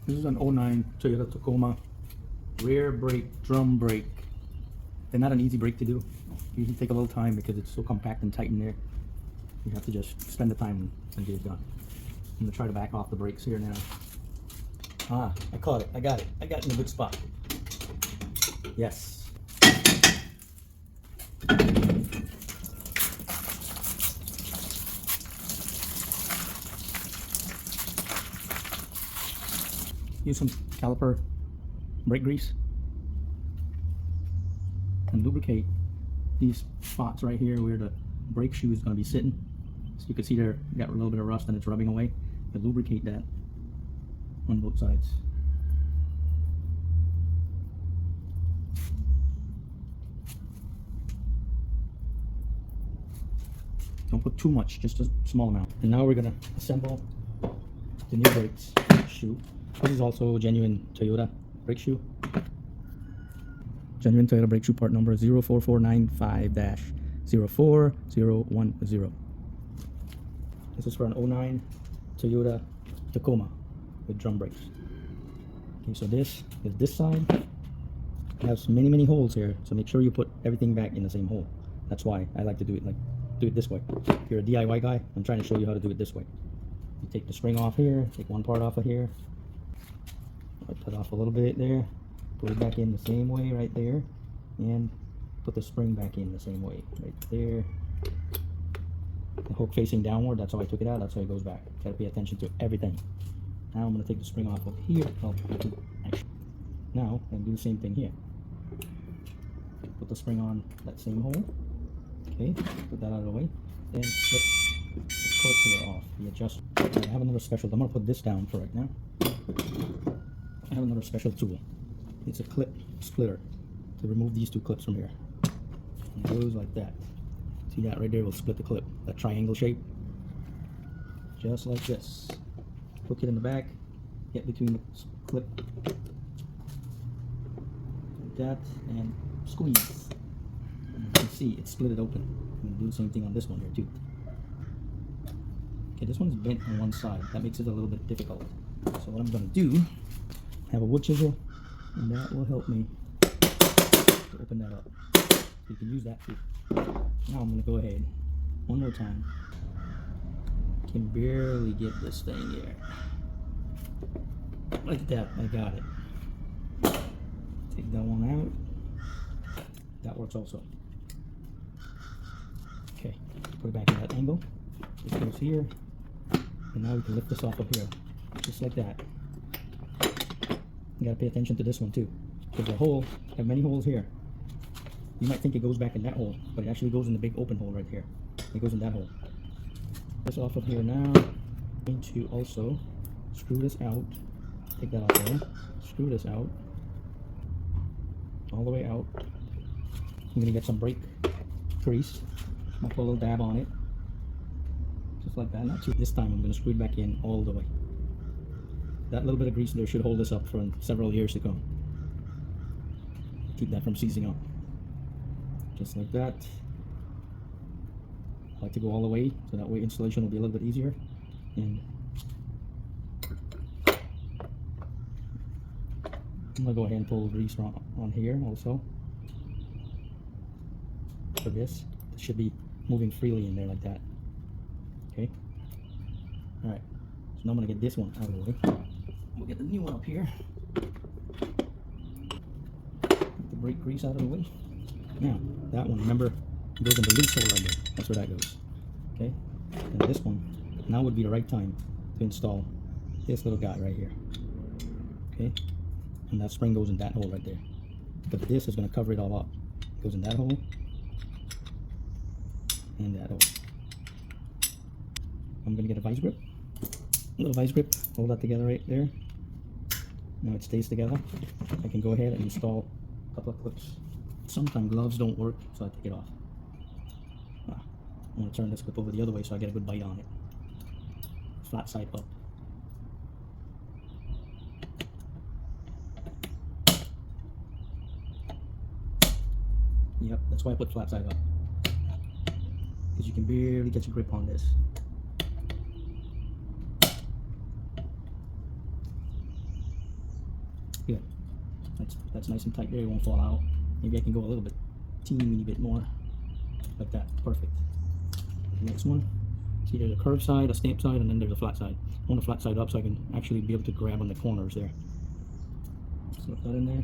This is an '09 Toyota Tacoma rear brake, drum brake. They're not an easy brake to do. You can take a little time because it's so compact and tight in there. You have to just spend the time and get it done. I'm gonna try to back off the brakes here now. Ah, I caught it. I got it. I got it in a good spot. Yes. Use some caliper brake grease and lubricate these spots right here where the brake shoe is going to be sitting. So you can see there got a little bit of rust and it's rubbing away. You lubricate that on both sides. Don't put too much, just a small amount. And now we're going to assemble the new brakes shoe. This is also a genuine Toyota brake shoe. Genuine Toyota brake shoe part number 04495-04010. This is for an '09 Toyota Tacoma with drum brakes. Okay, so this is this side. It has many holes here, so make sure you put everything back in the same hole. That's why I like to do it this way. If you're a DIY guy, I'm trying to show you how to do it this way. You take the spring off here, take one part off of here. I put off a little bit there, put it back in the same way right there, and put the spring back in the same way right there. The hook facing downward, that's how I took it out, that's how it goes back. Gotta pay attention to everything. Now I'm gonna take the spring off of here. Now I'm gonna do the same thing here. Put the spring on that same hole. Okay, put that out of the way. Then slip the clip here off. You adjust. I have another special. I'm gonna put this down for right now. I have another special tool. It's a clip splitter to remove these two clips from here. And it goes like that. See that right there will split the clip. That triangle shape. Just like this. Hook it in the back. Get between the clip. Like that. And squeeze. And you can see it split it open. I'm going to do the same thing on this one here too. Okay, this one's bent on one side. That makes it a little bit difficult. So what I'm going to do, have a wood chisel, and that will help me to open that up. You can use that too. Now I'm going to go ahead one more time. Can barely get this thing here. Like that, I got it. Take that one out. That works also. Okay, put it back in that angle. This goes here. And now we can lift this off of here. Just like that. You gotta pay attention to this one too. Because the hole, I have many holes here. You might think it goes back in that hole, but it actually goes in the big open hole right here. It goes in that hole. This off of here now. I'm going to also screw this out. Take that off there. Screw this out. All the way out. I'm gonna get some brake grease. I'll put a little dab on it. Just like that. Not too. This time I'm gonna screw it back in all the way. That little bit of grease there should hold this up for several years to come. Keep that from seizing up. Just like that. I like to go all the way, so that way installation will be a little bit easier. And I'm gonna go ahead and pull grease on here also. For this, it should be moving freely in there like that. Okay. All right. So now I'm gonna get this one out of the way. We'll get the new one up here. Get the brake grease out of the way. Now, that one, remember, it goes in the loose hole right there. That's where that goes. Okay? And this one, now would be the right time to install this little guy right here. Okay? And that spring goes in that hole right there. But this is going to cover it all up. It goes in that hole and that hole. I'm going to get a vice grip. A little vice grip. Hold that together right there. Now it stays together. I can go ahead and install a couple of clips. Sometimes gloves don't work, so I take it off. I'm going to turn this clip over the other way so I get a good bite on it. Flat side up. Yep, that's why I put flat side up. Because you can barely get your grip on this. good. That's nice and tight there, it won't fall out. Maybe I can go a little bit, teeny bit more, like that, perfect. Next one, see there's a curved side, a stamp side, and then there's a flat side. I want the flat side up so I can actually be able to grab on the corners there. Slip that in there.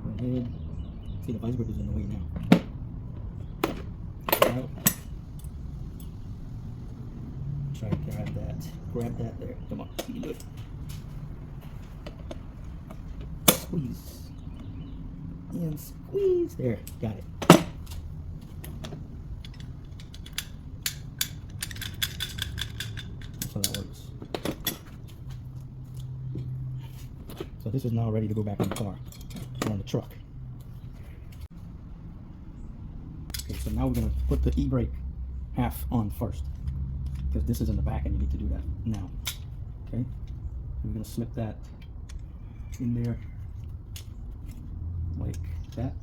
Go ahead. See, the vice grip is in the way now. Out. Try to grab that. Grab that there. Come on, you can do it. Squeeze. And squeeze. There, got it. That's how that works. So this is now ready to go back in the car, or on the truck. Okay, so now we're going to put the e-brake half on first, because this is in the back and you need to do that now. Okay, so we're going to slip that in there like that,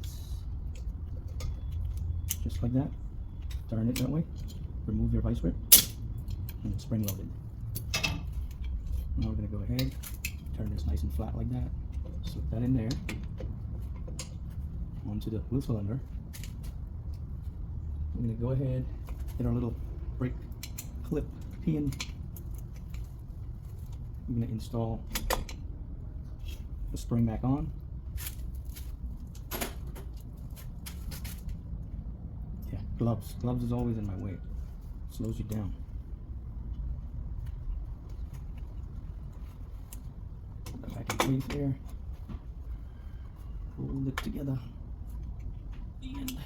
just like that. Turn it that way, remove your vice grip, and it's spring loaded. Now we're going to go ahead, turn this nice and flat like that, slip that in there onto the wheel cylinder. We're going to go ahead, get our little brake clip pin. I'm going to install the spring back on. Yeah, gloves. Gloves is always in my way. Slows you down. Put that back in place there. Hold it together. And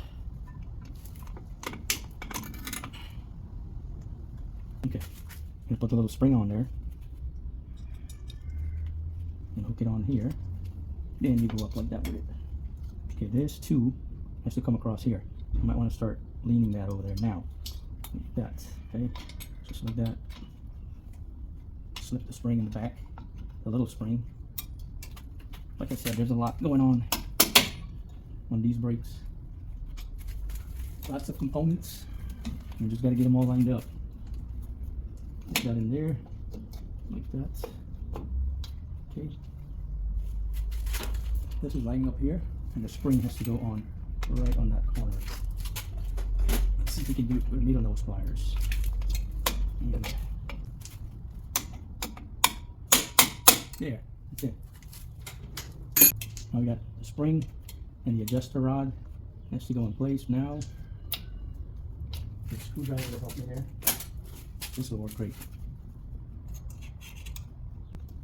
okay, I'm gonna put the little spring on there and hook it on here. Then you go up like that with it. Okay, this too has to come across here. You might want to start leaning that over there now, like that. Okay, just like that. Slip the spring in the back, the little spring. Like I said, there's a lot going on these brakes. Lots of components. You just got to get them all lined up. Put that in there, like that. Okay. This is lining up here, and the spring has to go on right on that corner. Let's see if we can do it with needle nose pliers. And there, that's it. Now we got the spring and the adjuster rod has to go in place now. The screwdriver will help me there. This will work great.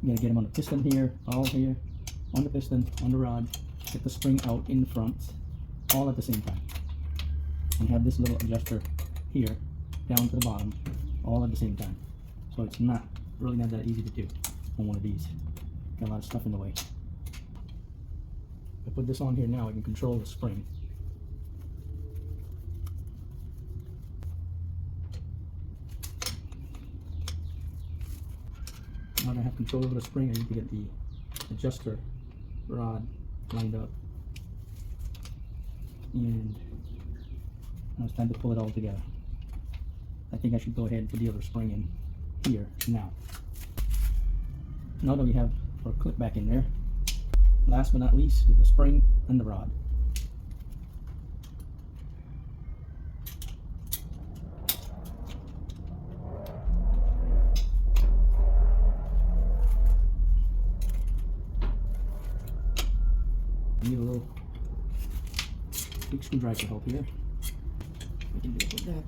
You gotta get them on the piston here, all here, on the piston, on the rod, get the spring out in front, all at the same time. And have this little adjuster here, down to the bottom, all at the same time. So it's really not that easy to do on one of these. Got a lot of stuff in the way. If I put this on here now, I can control the spring. Now that I have control over the spring, I need to get the adjuster rod lined up. And now it's time to pull it all together. I think I should go ahead and put the other spring in here now. Now that we have our clip back in there, last but not least is the spring and the rod. I need a little big screwdriver to help here. We can do it with that.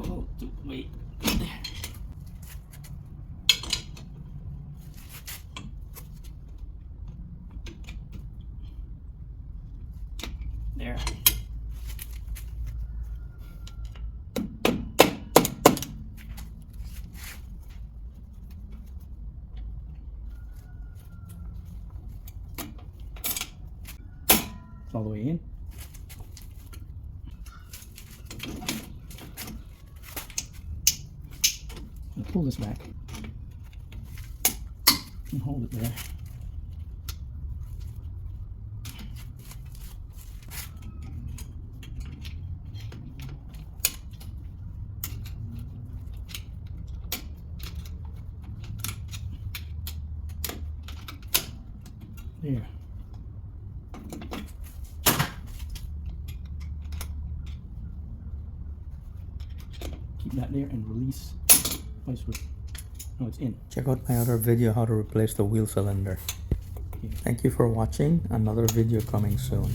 Oh, wait. There. It's all the way in. I'll pull this back and hold it there. There. Keep that there and release. Oh, it's in. Check out my other video how to replace the wheel cylinder. Okay. Thank you for watching. Another video coming soon.